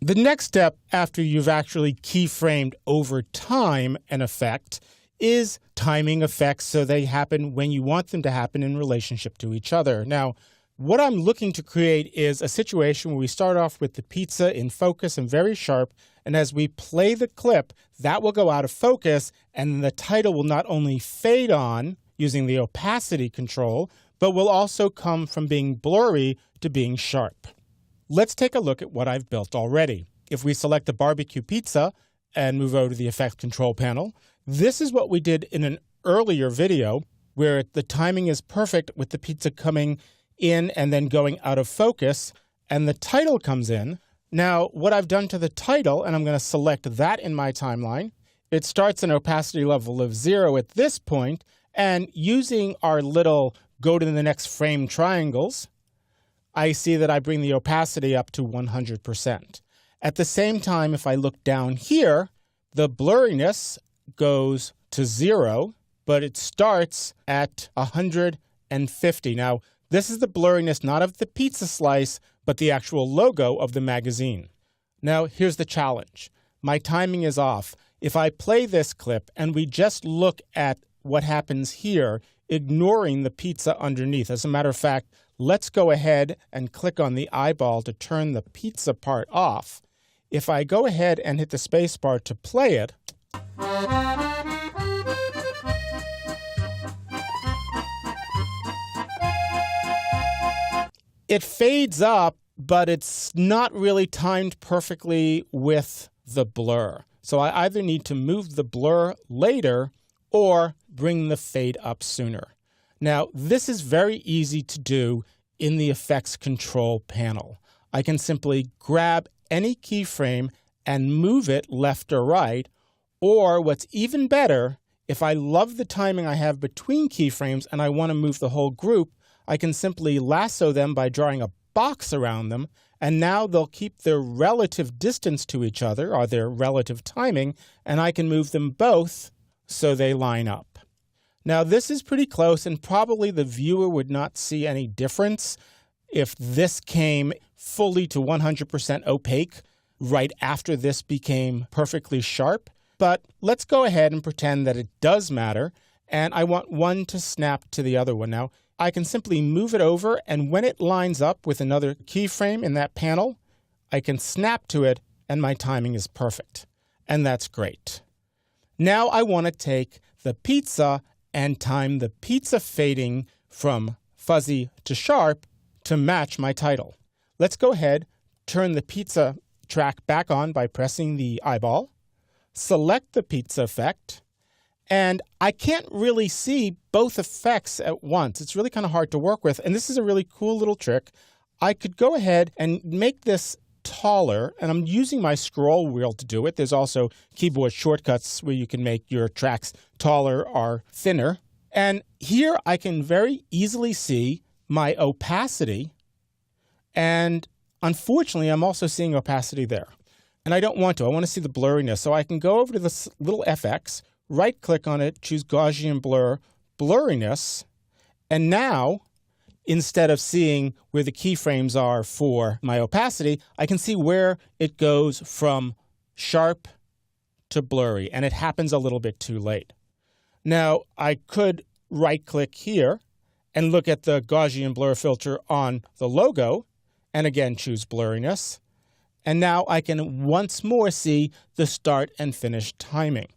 The next step after you've actually keyframed over time an effect is timing effects so they happen when you want them to happen in relationship to each other. Now, what I'm looking to create is a situation where we start off with the pizza in focus and very sharp, and as we play the clip, that will go out of focus, and the title will not only fade on using the opacity control, but will also come from being blurry to being sharp. Let's take a look at what I've built already. If we select the barbecue pizza and move over to the effect control panel, this is what we did in an earlier video where the timing is perfect with the pizza coming in and then going out of focus, and the title comes in. Now, what I've done to the title, and I'm going to select that in my timeline, it starts an opacity level of 0 at this point, and using our little go to the next frame triangles, I see that I bring the opacity up to 100%. At the same time, if I look down here, the blurriness goes to 0, but it starts at 150. Now, this is the blurriness not of the pizza slice, but the actual logo of the magazine. Now, here's the challenge. My timing is off. If I play this clip and we just look at what happens here, ignoring the pizza underneath. As a matter of fact, let's go ahead and click on the eyeball to turn the pizza part off. If I go ahead and hit the space bar to play it, it fades up, but it's not really timed perfectly with the blur. So I either need to move the blur later or bring the fade up sooner. Now, this is very easy to do in the effects control panel. I can simply grab any keyframe and move it left or right, or what's even better, if I love the timing I have between keyframes and I want to move the whole group, I can simply lasso them by drawing a box around them, and now they'll keep their relative distance to each other, or their relative timing, and I can move them both so they line up. Now, this is pretty close, and probably the viewer would not see any difference if this came fully to 100% opaque right after this became perfectly sharp. But let's go ahead and pretend that it does matter, and I want one to snap to the other one. Now, I can simply move it over, and when it lines up with another keyframe in that panel, I can snap to it, and my timing is perfect. And that's great. Now I want to take the pizza and time the pizza fading from fuzzy to sharp to match my title. Let's go ahead, turn the pizza track back on by pressing the eyeball, select the pizza effect, and I can't really see both effects at once. It's really kind of hard to work with, and this is a really cool little trick. I could go ahead and make this taller, and I'm using my scroll wheel to do it. There's also keyboard shortcuts where you can make your tracks taller or thinner. And here I can very easily see my opacity, and unfortunately I'm also seeing opacity there. And I don't want to. I want to see the blurriness. So I can go over to this little FX, right-click on it, choose Gaussian Blur, Blurriness, and now, instead of seeing where the keyframes are for my opacity, I can see where it goes from sharp to blurry, and it happens a little bit too late. Now, I could right-click here and look at the Gaussian Blur filter on the logo, and again choose Blurriness. And now I can once more see the start and finish timing.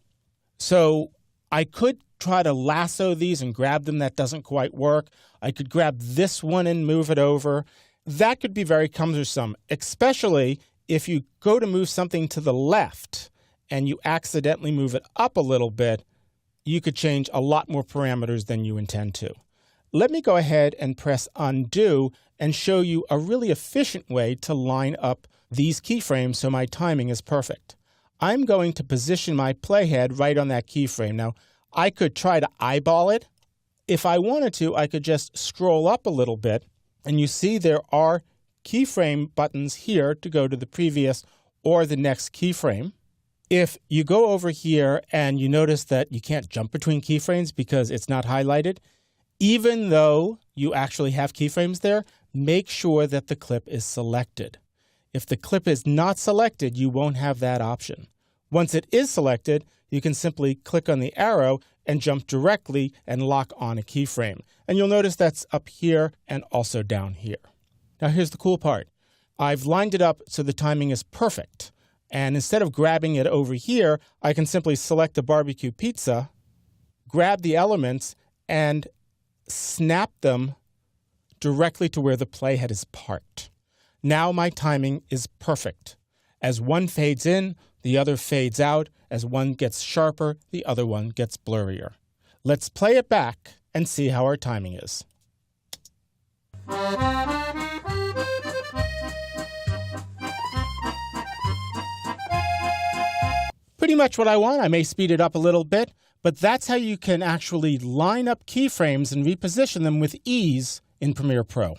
So I could try to lasso these and grab them. That doesn't quite work. I could grab this one and move it over. That could be very cumbersome, especially if you go to move something to the left and you accidentally move it up a little bit. You could change a lot more parameters than you intend to. Let me go ahead and press undo and show you a really efficient way to line up these keyframes so my timing is perfect. I'm going to position my playhead right on that keyframe. Now, I could try to eyeball it. If I wanted to, I could just scroll up a little bit, and you see there are keyframe buttons here to go to the previous or the next keyframe. If you go over here and you notice that you can't jump between keyframes because it's not highlighted, even though you actually have keyframes there, make sure that the clip is selected. If the clip is not selected, you won't have that option. Once it is selected, you can simply click on the arrow and jump directly and lock on a keyframe. And you'll notice that's up here and also down here. Now here's the cool part. I've lined it up so the timing is perfect. And instead of grabbing it over here, I can simply select the barbecue pizza, grab the elements, and snap them directly to where the playhead is parked. Now my timing is perfect. As one fades in, the other fades out. As one gets sharper, the other one gets blurrier. Let's play it back and see how our timing is. Pretty much what I want. I may speed it up a little bit, but that's how you can actually line up keyframes and reposition them with ease in Premiere Pro.